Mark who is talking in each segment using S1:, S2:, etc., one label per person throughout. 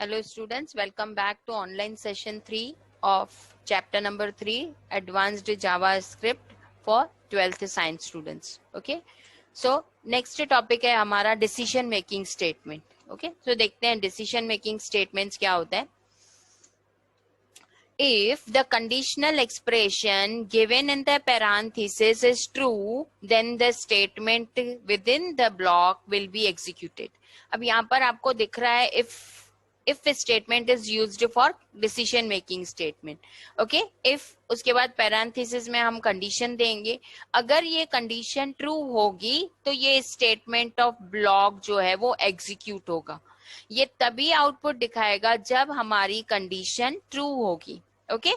S1: Hello students, welcome back to online session 3 of chapter number 3 Advanced JavaScript for 12th science students. Okay, so next topic है हमारा decision making statement. Okay, so देखते हैं decision making statements क्या होता है. If the conditional expression given in the parenthesis is true, then the statement within the block will be executed. अब यहाँ पर आपको दिख रहा है if statement is used for decision making statement. Okay, if उसके बाद parenthesis में हम condition देंगे. अगर ये condition true होगी तो ये statement of block जो है वो execute होगा. ये तभी आउटपुट दिखाएगा जब हमारी कंडीशन ट्रू होगी. ओके,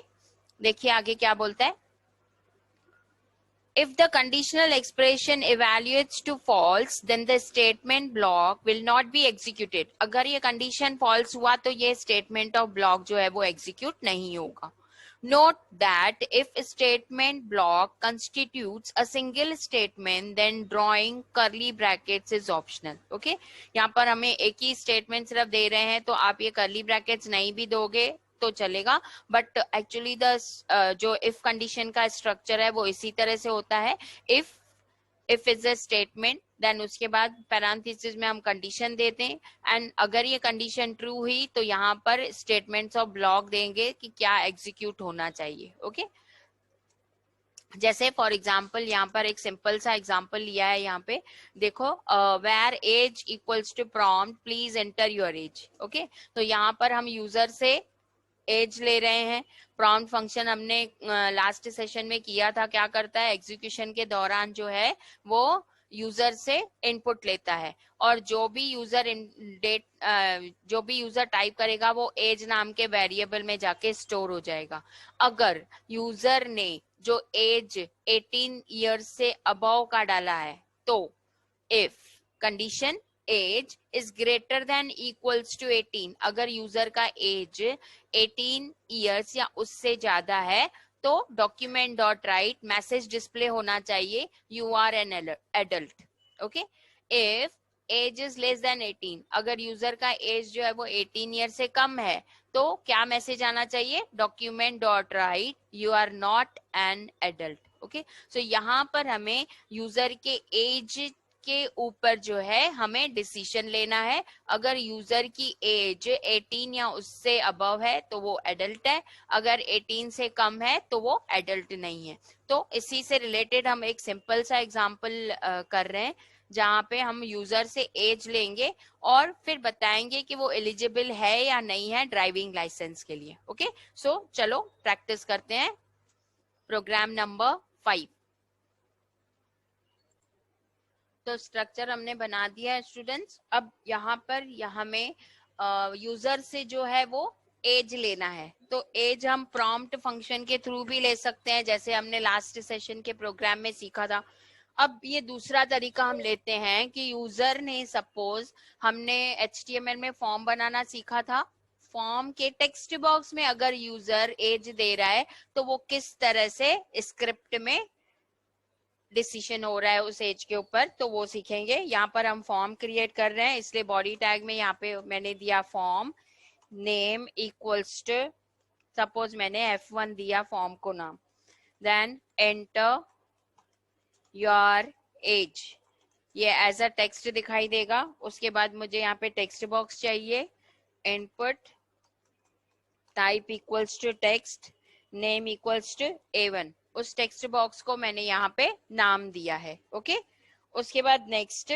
S1: देखिए आगे क्या बोलता है. If the conditional expression evaluates to false, then the statement block will not be executed. अगर ये condition false हुआ तो ये statement of block जो है वो execute नहीं होगा. Note that if statement block constitutes a single statement, then drawing curly brackets is optional. Okay? यहाँ पर हमें एक ही statement सिर्फ दे रहे हैं तो आप ये curly brackets नहीं भी दोगे तो चलेगा, बट एक्चुअली द जो इफ कंडीशन का स्ट्रक्चर है वो इसी तरह से होता है. If is a statement, then उसके बाद पैरेंथेसिस में हम कंडीशन देते हैं एंड अगर ये कंडीशन ट्रू हुई तो यहाँ पर स्टेटमेंट्स ऑफ ब्लॉक देंगे कि क्या एग्जीक्यूट होना चाहिए. ओके, जैसे फॉर एग्जाम्पल यहाँ पर एक सिंपल सा एग्जाम्पल लिया है. यहाँ पे देखो, where age equals to prompt please enter your age. Okay, तो यहाँ पर हम यूजर से एज ले रहे हैं. प्रॉम्प्ट फंक्शन हमने लास्ट सेशन में किया था. क्या करता है, एग्जीक्यूशन के दौरान जो है वो यूजर से इनपुट लेता है और जो भी यूजर टाइप करेगा वो एज नाम के वेरिएबल में जाके स्टोर हो जाएगा. अगर यूजर ने जो एज 18 ईयर्स से अबव का डाला है तो if condition age is greater than equals to 18, अगर यूजर का एज 18 ईयर्स या उससे ज्यादा है तो document dot write message display होना चाहिए you are an adult. Okay, if age is less than 18, अगर यूजर का एज जो है वो 18 ईयर से कम है तो क्या मैसेज आना चाहिए, document dot write you are not an adult. Okay, so यहाँ पर हमें यूजर के एज के ऊपर जो है हमें डिसीजन लेना है. अगर यूजर की एज 18 या उससे अबव है तो वो एडल्ट है, अगर 18 से कम है तो वो एडल्ट नहीं है. तो इसी से रिलेटेड हम एक सिंपल सा एग्जांपल कर रहे हैं जहाँ पे हम यूजर से एज लेंगे और फिर बताएंगे कि वो एलिजिबल है या नहीं है ड्राइविंग लाइसेंस के लिए. ओके, सो चलो प्रैक्टिस करते हैं. Program number 5. तो स्ट्रक्चर हमने बना दिया है स्टूडेंट्स. अब यहाँ पर हमें यूजर से जो है वो एज लेना है. तो एज हम प्रॉम्प्ट फंक्शन के थ्रू भी ले सकते हैं जैसे हमने लास्ट सेशन के प्रोग्राम में सीखा था. अब ये दूसरा तरीका हम लेते हैं कि यूजर ने, सपोज हमने HTML में फॉर्म बनाना सीखा था, फॉर्म के टेक्स्ट बॉक्स में अगर यूजर एज दे रहा है तो वो किस तरह से स्क्रिप्ट में डिसीजन हो रहा है उस एज के ऊपर, तो वो सीखेंगे. यहाँ पर हम फॉर्म क्रिएट कर रहे हैं इसलिए बॉडी टैग में यहाँ पे मैंने दिया form name equals to, suppose मैंने F1 दिया फॉर्म को नाम, देन एंटर योर एज, ये एज अ टेक्स्ट दिखाई देगा. उसके बाद मुझे यहाँ पे टेक्स्ट बॉक्स चाहिए, input type equals to text, name equals to A1. उस टेक्स्ट बॉक्स को मैंने यहाँ पे नाम दिया है. ओके, उसके बाद नेक्स्ट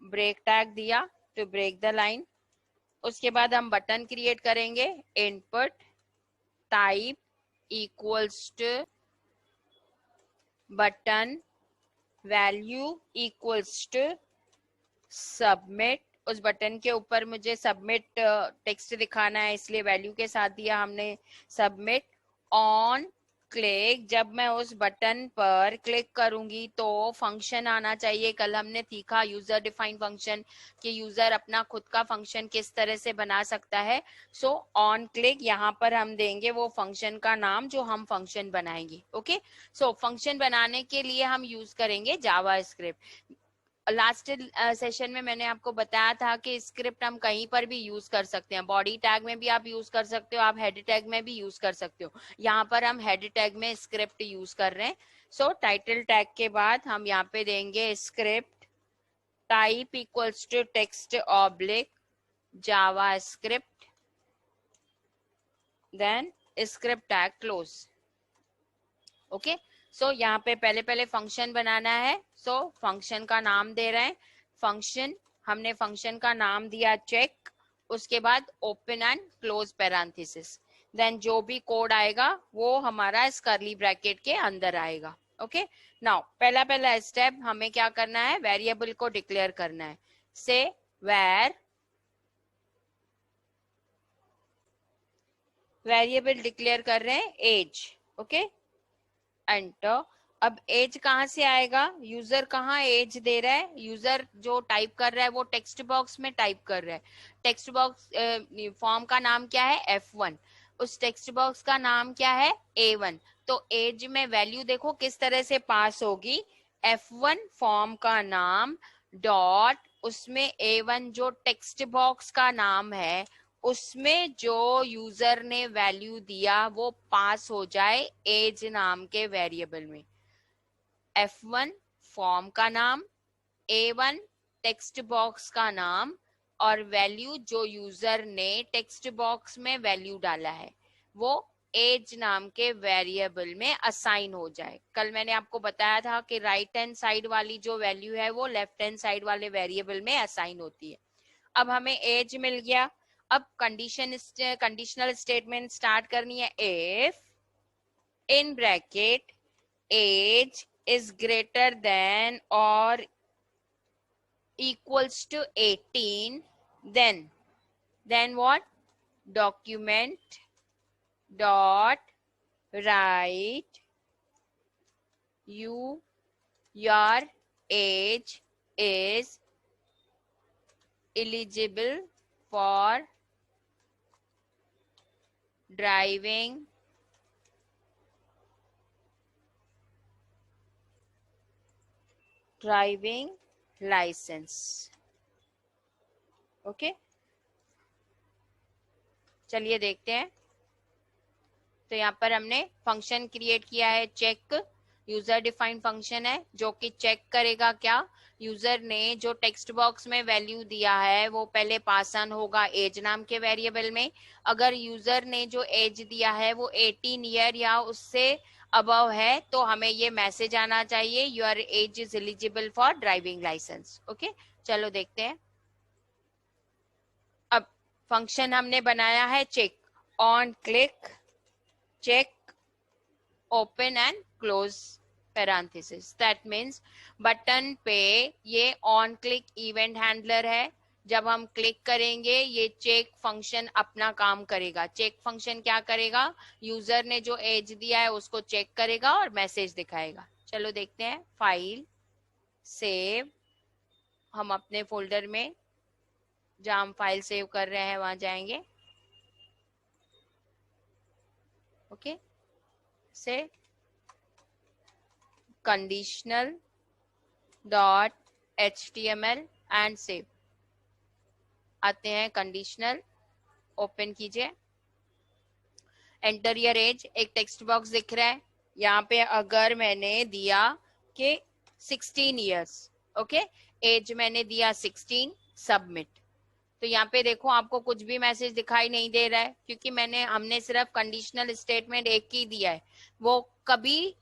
S1: ब्रेक टैग दिया टू ब्रेक द लाइन. उसके बाद हम बटन क्रिएट करेंगे, input type equals to button, value equals to submit. उस बटन के ऊपर मुझे सबमिट टेक्स्ट दिखाना है इसलिए वैल्यू के साथ दिया हमने सबमिट. ऑन क्लिक, जब मैं उस बटन पर क्लिक करूंगी तो फंक्शन आना चाहिए. कल हमने सीखा यूजर डिफाइंड फंक्शन कि यूजर अपना खुद का फंक्शन किस तरह से बना सकता है. सो ऑन क्लिक यहाँ पर हम देंगे वो फंक्शन का नाम जो हम फंक्शन बनाएंगे. ओके, सो फंक्शन बनाने के लिए हम यूज करेंगे जावास्क्रिप्ट. लास्ट सेशन में मैंने आपको बताया था कि स्क्रिप्ट हम कहीं पर भी यूज कर सकते हैं, बॉडी टैग में भी आप यूज कर सकते हो, आप हेड टैग में भी यूज कर सकते हो। यहाँ पर हम हेड टैग में स्क्रिप्ट यूज कर रहे हैं। सो टाइटल टैग के बाद हम यहाँ पे देंगे script type equals to text oblique JavaScript, then script tag close. Okay, so यहाँ पे पहले पहले फंक्शन बनाना है। सो फंक्शन का नाम दे रहे हैं, फंक्शन, हमने फंक्शन का नाम दिया चेक, उसके बाद open and close parenthesis, then जो भी कोड आएगा वो हमारा इस कर्ली ब्रैकेट के अंदर आएगा। ओके, नाउ पहला पहला स्टेप हमें क्या करना है, वेरिएबल को डिक्लेयर करना है। से वेर वेरिएबल डिक्लेयर कर रहे हैं एज। Okay, enter. अब एज कहाँ से आएगा, यूजर कहाँ एज दे रहा है, यूजर जो टाइप कर रहा है वो टेक्स्ट बॉक्स में टाइप कर रहा है। टेक्स्ट बॉक्स फॉर्म का नाम क्या है, F1, उस टेक्स्ट बॉक्स का नाम क्या है, A1। तो एज में वैल्यू देखो किस तरह से पास होगी, F1 फॉर्म का नाम डॉट, उसमें A1 जो टेक्स्ट बॉक्स का नाम है उसमें जो यूजर ने वैल्यू दिया वो पास हो जाए एज नाम के वेरिएबल में। F1 फॉर्म का नाम, A1 टेक्स्ट बॉक्स का नाम, और वैल्यू जो यूजर ने टेक्स्ट बॉक्स में वैल्यू डाला है वो एज नाम के वेरिएबल में असाइन हो जाए। कल मैंने आपको बताया था कि राइट हैंड साइड वाली जो वैल्यू है वो लेफ्ट हैंड साइड वाले वेरिएबल में असाइन होती है। अब हमें एज मिल गया। अब कंडीशनल स्टेटमेंट स्टार्ट करनी है। If in bracket age is greater than और equals to 18, then what, document dot write your age is eligible for driving licence. Okay, चलिए देखते हैं। तो यहाँ पर हमने फंक्शन क्रिएट किया है चेक, यूजर डिफाइंड फंक्शन है जो कि चेक करेगा क्या, यूजर ने जो टेक्स्ट बॉक्स में वैल्यू दिया है वो पहले पास ऑन होगा एज नाम के वेरिएबल में। अगर यूजर ने जो एज दिया है वो 18 ईयर या उससे अबव है तो हमें ये मैसेज आना चाहिए, your age is eligible for driving licence. Okay, चलो देखते हैं। अब फंक्शन हमने बनाया है check, on click check open and close parenthesis, that means button पे ये ऑन क्लिक इवेंट हैंडलर है, जब हम क्लिक करेंगे ये चेक फंक्शन अपना काम करेगा। चेक फंक्शन क्या करेगा, यूजर ने जो एज दिया है उसको चेक करेगा और मैसेज दिखाएगा। चलो देखते हैं, फाइल सेव, हम अपने फोल्डर में जहां हम फाइल सेव कर रहे हैं वहां जाएंगे। ओके, से conditional dot html and save आते हैं। कंडीशनल ओपन कीजिए, एंटर योर एज, एक टेक्स्ट बॉक्स दिख रहा है। यहाँ पे अगर मैंने दिया कि 16 इयर्स, ओके, एज मैंने दिया 16, सबमिट। तो यहाँ पे देखो आपको कुछ भी मैसेज दिखाई नहीं दे रहा है क्योंकि हमने सिर्फ कंडीशनल स्टेटमेंट एक ही दिया है। वो कभी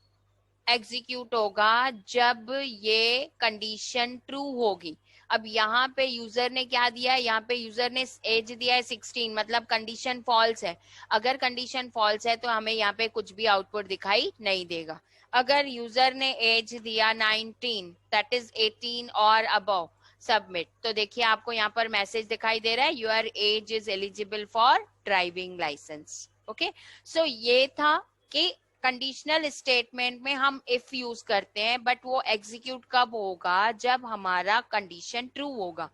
S1: एग्जीक्यूट होगा जब ये कंडीशन ट्रू होगी। अब यहाँ पे यूजर ने क्या दिया है, यहाँ पे यूजर ने एज दिया है 16, मतलब कंडीशन फॉल्स है। अगर कंडीशन फॉल्स है तो हमें यहाँ पे कुछ भी आउटपुट दिखाई नहीं देगा। अगर यूजर ने एज दिया 19, दैट इज 18 और अबव, सबमिट, तो देखिए आपको यहाँ पर मैसेज दिखाई दे रहा है, your age is eligible for driving licence. Okay, so ये था कि कंडीशनल स्टेटमेंट में हम इफ यूज करते हैं, बट वो एग्जीक्यूट कब होगा, जब हमारा कंडीशन ट्रू होगा।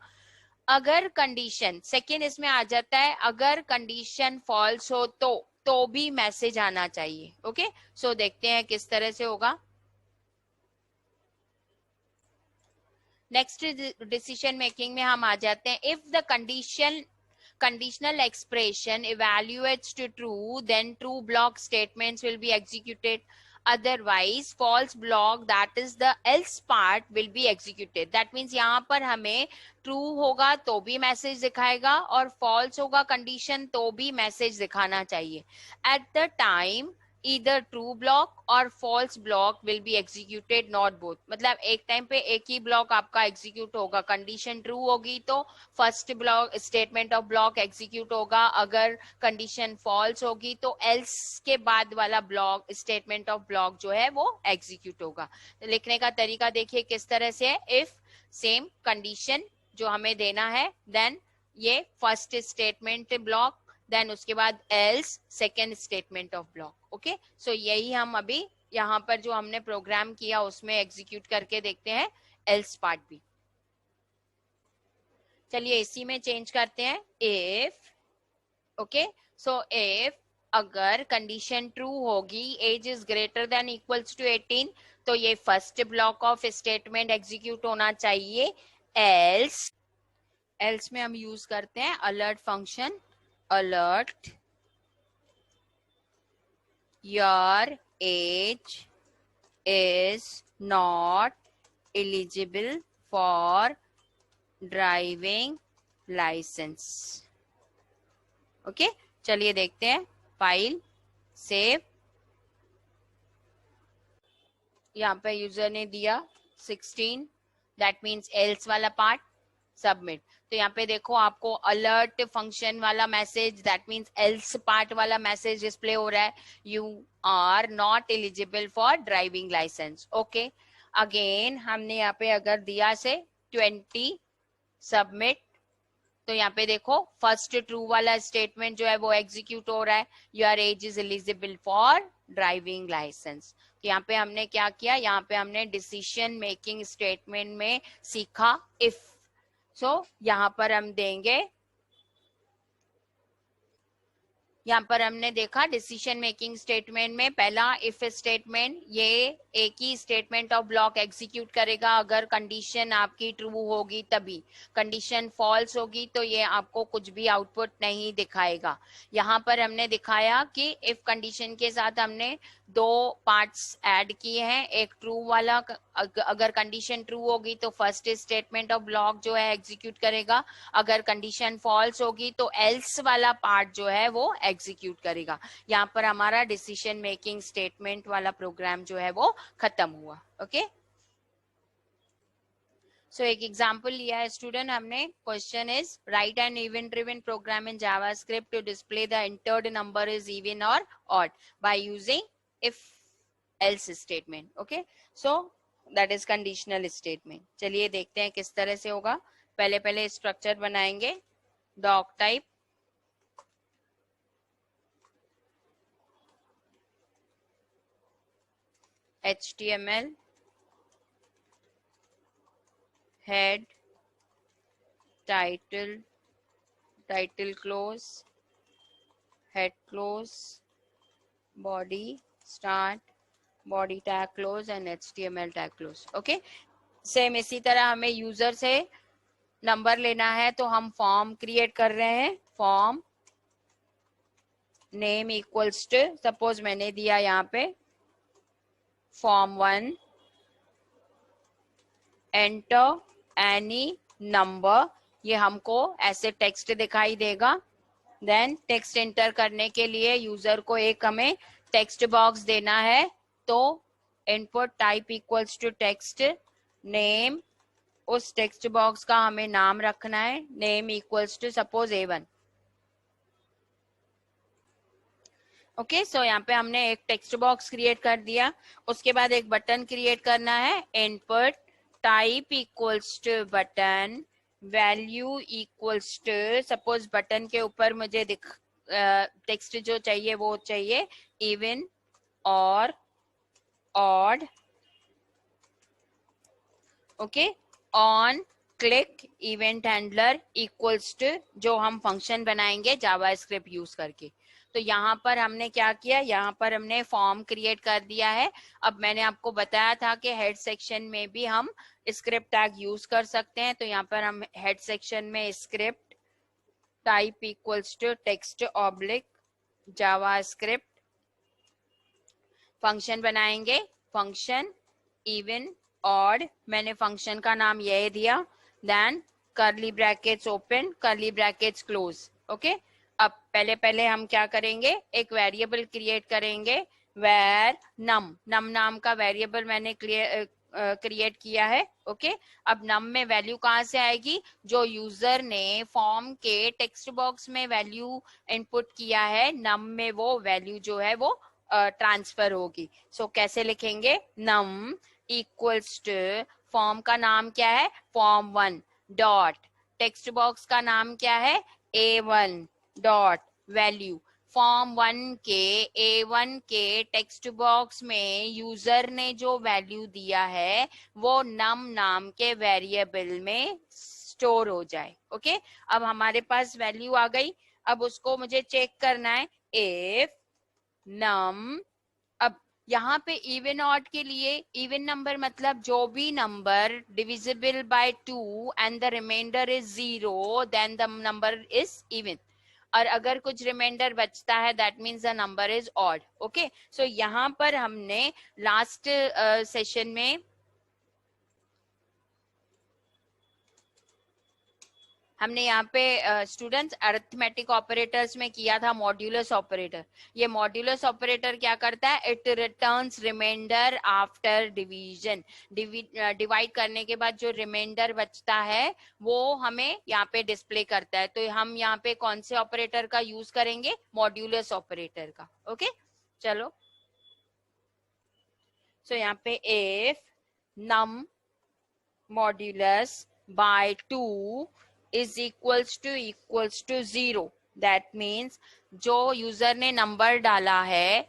S1: अगर कंडीशन, सेकेंड इसमें आ जाता है, अगर कंडीशन फॉल्स हो तो भी मैसेज आना चाहिए। ओके, सो देखते हैं किस तरह से होगा। नेक्स्ट डिसीजन मेकिंग में हम आ जाते हैं, if the conditional expression evaluates to true, then true block statements will be executed. Otherwise, false block, that is the else part, will be executed. That means यहाँ पर हमें true होगा तो भी मैसेज दिखाएगा और false होगा कंडीशन तो भी मैसेज दिखाना चाहिए. At the time either true block और false block will be executed, not both. मतलब एक टाइम पे एक ही ब्लॉक आपका एग्जीक्यूट होगा. कंडीशन ट्रू होगी तो first block statement of block execute होगा, अगर कंडीशन फॉल्स होगी तो एल्स के बाद वाला ब्लॉक स्टेटमेंट ऑफ ब्लॉक जो है वो एग्जीक्यूट होगा. लिखने का तरीका देखिए किस तरह से है. इफ सेम कंडीशन जो हमें देना है, देन ये फर्स्ट स्टेटमेंट ब्लॉक, देन उसके बाद else second statement of block. Okay, so यही हम अभी यहाँ पर जो हमने प्रोग्राम किया उसमें एग्जीक्यूट करके देखते हैं एल्स पार्ट भी. चलिए इसी में चेंज करते हैं. इफ, ओके, सो इफ अगर कंडीशन ट्रू होगी, age is greater than equals to 18, तो ये first block of statement execute होना चाहिए. एल्स में हम यूज करते हैं alert function. Alert your age is not eligible for driving license. Okay, चलिए देखते हैं. File save. यहाँ पे यूजर ने दिया 16, दैट मीन्स एल्स वाला पार्ट. सबमिट. तो यहाँ पे देखो आपको अलर्ट फंक्शन वाला message, that means else part वाला मैसेज डिस्प्ले हो रहा है. You are not eligible for driving licence. Okay, again हमने यहाँ पे अगर दिया से 20, सबमिट. तो यहाँ पे देखो फर्स्ट ट्रू वाला स्टेटमेंट जो है वो एग्जीक्यूट हो रहा है. Your age is eligible for driving licence. यहाँ पे हमने क्या किया, यहाँ पे हमने डिसीजन मेकिंग स्टेटमेंट में सीखा इफ. सो यहाँ पर हम देंगे, यहाँ पर हमने देखा डिसीजन मेकिंग स्टेटमेंट में पहला इफ स्टेटमेंट, ये एक ही स्टेटमेंट ऑफ ब्लॉक एग्जीक्यूट करेगा अगर कंडीशन आपकी ट्रू होगी तभी. कंडीशन फॉल्स होगी तो ये आपको कुछ भी आउटपुट नहीं दिखाएगा. यहाँ पर हमने दिखाया कि इफ कंडीशन के साथ हमने दो पार्ट्स ऐड किए हैं. एक ट्रू वाला, अगर कंडीशन ट्रू होगी तो फर्स्ट स्टेटमेंट ऑफ ब्लॉक जो है एग्जीक्यूट करेगा, अगर कंडीशन फॉल्स होगी तो एल्स वाला पार्ट जो है वो एग्जीक्यूट करेगा. यहाँ पर हमारा डिसीजन मेकिंग स्टेटमेंट वाला प्रोग्राम जो है वो खत्म हुआ. ओके, सो एक एग्जांपल लिया है स्टूडेंट हमने. Question is write an event driven program in JavaScript to display the entered number is even और odd by using if else statement. Okay, so that is conditional statement. चलिए देखते हैं किस तरह से होगा. पहले स्ट्रक्चर बनाएंगे. Doctype, HTML, head, title close, head close, body start, body tag close and HTML tag close. Okay, same इसी तरह हमें यूजर से नंबर लेना है तो हम फॉर्म क्रिएट कर रहे हैं. Form name equals to, suppose मैंने दिया यहाँ पे फॉर्म 1, एंटर एनी नंबर. ये हमको ऐसे टेक्स्ट दिखाई देगा. देन टेक्स्ट एंटर करने के लिए यूजर को एक हमें टेक्स्ट बॉक्स देना है. तो input type equals to text name. उस टेक्स्ट बॉक्स का हमें नाम रखना है. Name equals to suppose A1. Okay, so यहाँ पे हमने एक टेक्स्ट बॉक्स क्रिएट कर दिया. उसके बाद एक बटन क्रिएट करना है. Input type equals to button, value equals to, suppose button के ऊपर मुझे टेक्स्ट जो चाहिए वो चाहिए इवन और odd. Okay, on click event handler equals to जो हम फंक्शन बनाएंगे जावास्क्रिप्ट यूज करके. तो यहाँ पर हमने क्या किया, यहाँ पर हमने फॉर्म क्रिएट कर दिया है। अब मैंने आपको बताया था कि हेड सेक्शन में भी हम स्क्रिप्ट टैग यूज कर सकते हैं। तो यहाँ पर हम हेड सेक्शन में script type equals to text oblique JavaScript function बनाएंगे। फंक्शन इवन ऑड, मैंने फंक्शन का नाम यह दिया। Then curly brackets open, curly brackets close. Okay, अब पहले हम क्या करेंगे, एक वेरिएबल क्रिएट करेंगे वेर नम। नम नाम का वेरिएबल मैंने क्रिएट किया है। ओके, अब नम में वैल्यू कहाँ से आएगी, जो यूजर ने फॉर्म के टेक्स्ट बॉक्स में वैल्यू इनपुट किया है, नम में वो वैल्यू जो है वो ट्रांसफर होगी। सो कैसे लिखेंगे, नम इक्वल्स टू, फॉर्म का नाम क्या है, फॉर्म 1 डॉट, टेक्स्ट बॉक्स का नाम क्या है, A1 डॉट वैल्यू। फॉर्म 1 के A1 के टेक्स्ट बॉक्स में यूजर ने जो वैल्यू दिया है वो नम नाम के वेरिएबल में स्टोर हो जाए। ओके, अब हमारे पास वैल्यू आ गई। अब उसको मुझे चेक करना है, इफ नम, अब यहाँ पे इवन ऑड के लिए, इवन नंबर मतलब जो भी number divisible by 2 and the remainder is 0 then the number is even, और अगर कुछ रिमाइंडर बचता है that means the number is odd. Okay, so यहाँ पर हमने लास्ट सेशन में हमने यहाँ पे स्टूडेंट्स अरिथमेटिक ऑपरेटर्स में किया था मॉड्यूलस ऑपरेटर। ये मॉड्यूलस ऑपरेटर क्या करता है, it returns remainder after division. Divide करने के बाद जो रिमाइंडर बचता है वो हमें यहाँ पे डिस्प्ले करता है। तो हम यहाँ पे कौन से ऑपरेटर का यूज करेंगे, मॉड्यूलस ऑपरेटर का। ओके, चलो, सो यहाँ पे if num modulus by 2 is equals to 0, that means जो यूजर ने नंबर डाला है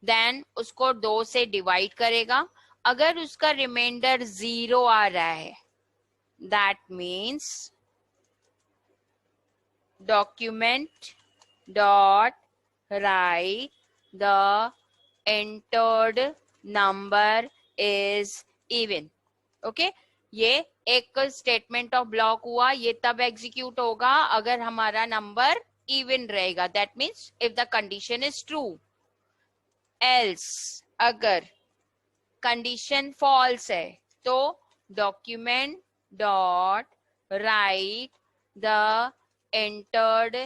S1: देन उसको 2 से डिवाइड करेगा। अगर उसका रिमाइंडर 0 आ रहा है that means document dot write the entered number is even. Okay, ये एक स्टेटमेंट ऑफ ब्लॉक हुआ, ये तब एग्जीक्यूट होगा अगर हमारा नंबर इवन रहेगा, that means if the condition is true. Else, अगर कंडीशन फॉल्स है तो document dot write the entered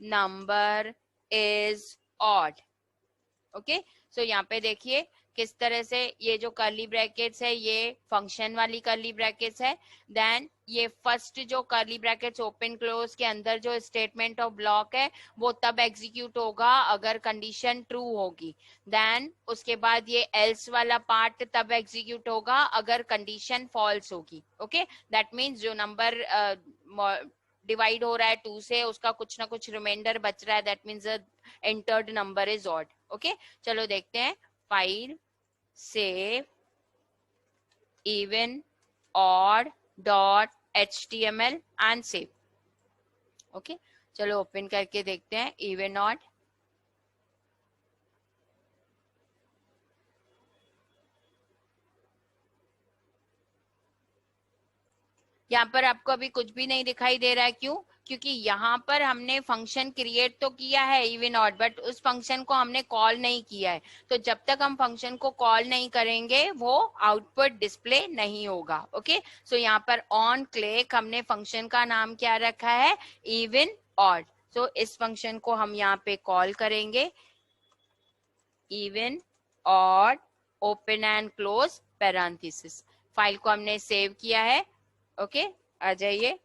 S1: number is odd. Okay, so यहाँ पे देखिए किस तरह से ये जो कर्ली ब्रैकेट्स है ये फंक्शन वाली कर्ली ब्रैकेट्स है। देन ये फर्स्ट जो कर्ली ब्रैकेट्स ओपन क्लोज के अंदर जो स्टेटमेंट ऑफ ब्लॉक है वो तब एग्जीक्यूट होगा अगर कंडीशन ट्रू होगी। देन उसके बाद ये एल्स वाला पार्ट तब एग्जीक्यूट होगा अगर कंडीशन फॉल्स होगी। ओके, दैट मीन्स जो नंबर डिवाइड हो रहा है 2 से उसका कुछ ना कुछ रिमाइंडर बच रहा है, that means entered number is odd. Okay, चलो देखते हैं, file save even odd dot html and save। Okay, चलो ओपन करके देखते हैं even odd। यहाँ पर आपको अभी कुछ भी नहीं दिखाई दे रहा है, क्यों, क्योंकि यहाँ पर हमने फंक्शन क्रिएट तो किया है इवन ऑड, बट उस फंक्शन को हमने कॉल नहीं किया है। तो जब तक हम फंक्शन को कॉल नहीं करेंगे वो आउटपुट डिस्प्ले नहीं होगा। ओके, सो यहाँ पर ऑन क्लिक हमने फंक्शन का नाम क्या रखा है, इवन ऑड। सो इस फंक्शन को हम यहाँ पे कॉल करेंगे, even odd open and close parenthesis. File को हमने सेव किया है। ओके, आ जाइए,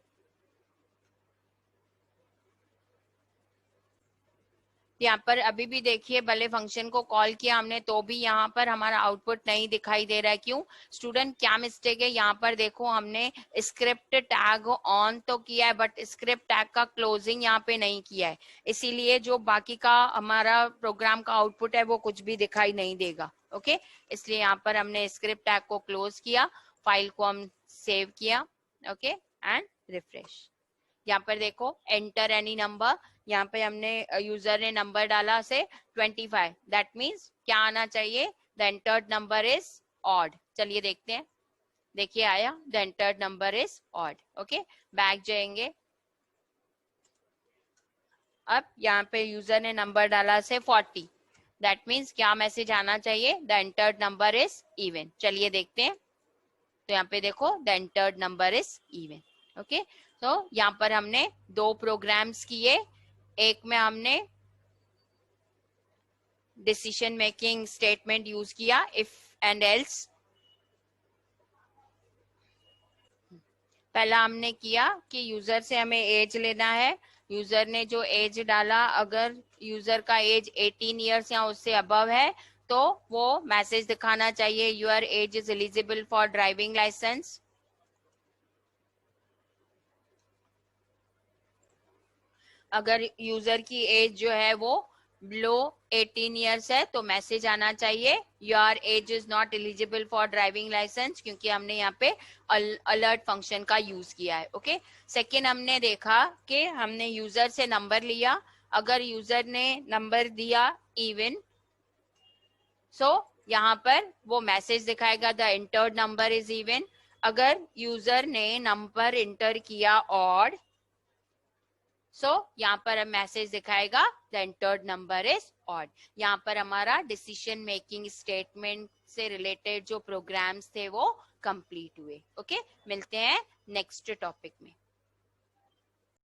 S1: यहाँ पर अभी भी देखिए भले फंक्शन को कॉल किया हमने तो भी यहाँ पर हमारा आउटपुट नहीं दिखाई दे रहा है। क्यों स्टूडेंट, क्या मिस्टेक है, यहाँ पर देखो हमने स्क्रिप्ट टैग ऑन तो किया है बट स्क्रिप्ट टैग का क्लोजिंग यहाँ पे नहीं किया है, इसीलिए जो बाकी का हमारा प्रोग्राम का आउटपुट है वो कुछ भी दिखाई नहीं देगा। ओके, इसलिए यहाँ पर हमने स्क्रिप्ट टैग को क्लोज किया, फाइल को हम सेव किया। Okay, and refresh. यहाँ पर देखो एंटर एनी नंबर, यहाँ पे हमने यूजर ने नंबर डाला से 25, दैट मीन्स क्या आना चाहिए, the entered number is odd. चलिए देखते हैं, देखिए आया, the entered number is odd. Okay, back जाएंगे। अब यहाँ पे यूजर ने नंबर डाला से 40, दैट मीन्स क्या मैसेज आना चाहिए, the entered number is even. चलिए देखते हैं, तो यहाँ पे देखो the entered number is even. Okay, तो यहाँ पर हमने दो प्रोग्राम्स किए, एक में हमने डिसीजन मेकिंग स्टेटमेंट यूज किया, इफ एंड एल्स। पहला हमने किया कि यूजर से हमें एज लेना है, यूजर ने जो एज डाला, अगर यूजर का एज 18 इयर्स या उससे अबव है तो वो मैसेज दिखाना चाहिए, your age is eligible for driving licence. अगर यूजर की एज जो है वो बिलो 18 इयर्स है तो मैसेज आना चाहिए, your age is not eligible for driving licence, क्योंकि हमने यहाँ पे अलर्ट फंक्शन का यूज किया है। ओके, सेकेंड हमने देखा कि हमने यूजर से नंबर लिया, अगर यूजर ने नंबर दिया इवन, सो यहाँ पर वो मैसेज दिखाएगा the entered number is even. अगर यूजर ने नंबर इंटर किया ऑड, सो यहाँ पर मैसेज दिखाएगा the entered number is odd. यहाँ पर हमारा डिसीजन मेकिंग स्टेटमेंट से रिलेटेड जो प्रोग्राम्स थे वो कंप्लीट हुए। ओके, मिलते हैं नेक्स्ट टॉपिक में।